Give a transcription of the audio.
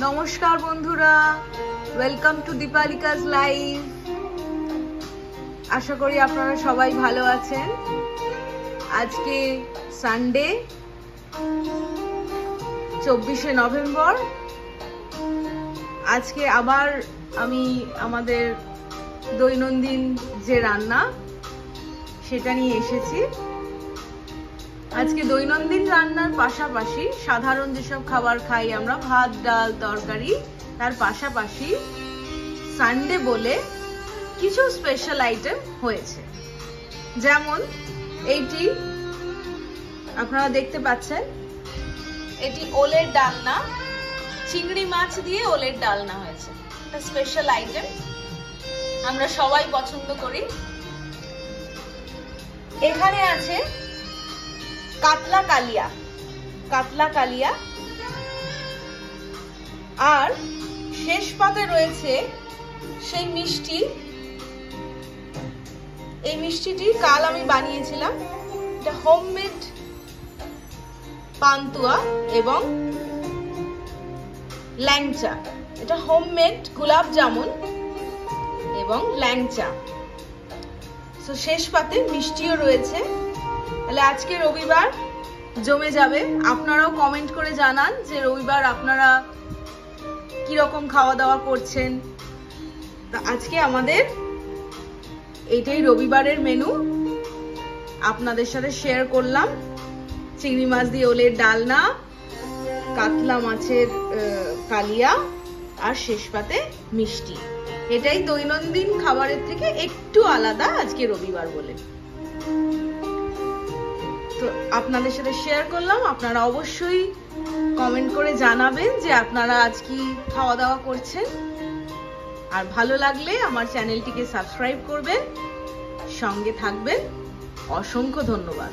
নমস্কার বন্ধুরা, welcome to দীপালিকাস live. আশা করি আপনারা সবাই ভালো আছেন। আজকে সানডে 24শে নভেম্বর। আজকে আবার আমি আমাদের দৈনন্দিন যে রান্না সেটা নিয়ে এসেছি। আজকে দৈনন্দিন রান্নার পাশাপাশি সাধারণ যেসব খাবার খাই আমরা, ভাত ডাল তরকারি, তার পাশাপাশি সানডে বলে কিছু স্পেশাল আইটেম হয়েছে। যেমন এইটি আপনারা দেখতে পাচ্ছেন, এটি ওলের ডালনা, চিংড়ি মাছ দিয়ে ওলের ডালনা হয়েছে। একটা স্পেশাল আইটেম, আমরা সবাই পছন্দ করি। এখানে আছে কাতলা কালিয়া, আর শেষ পাতে রয়েছে সেই মিষ্টি। এই মিষ্টিটি কাল আমি বানিয়েছিলাম। এটা হোমমেড পান্তুয়া এবং ল্যাংচা। এটা হোমমেড গোলাপ জামুন এবং ল্যাংচা। তো শেষ পাতে মিষ্টিও রয়েছে। তাহলে আজকে রবিবার জমে যাবে। আপনারাও কমেন্ট করে জানান যে রবিবার আপনারা কিরকম খাওয়া দাওয়া করছেন। আজকে আমাদের এইটাই রবিবারের মেনু, আপনাদের সাথে শেয়ার করলাম। চিংড়ি মাছ দিয়ে ওলের ডালনা, কাতলা মাছের কালিয়া, আর শেষ পাতে মিষ্টি। এটাই দৈনন্দিন খাবারের থেকে একটু আলাদা আজকে রবিবার বলে। তো আপনাদের সাথে শেয়ার করলাম। আপনারা অবশ্যই কমেন্ট করে জানাবেন যে আপনারা আজ কি খাওয়া দাওয়া করছেন। আর ভালো লাগলে আমার চ্যানেলটিকে সাবস্ক্রাইব করবেন, সঙ্গে থাকবেন। অসংখ্য ধন্যবাদ।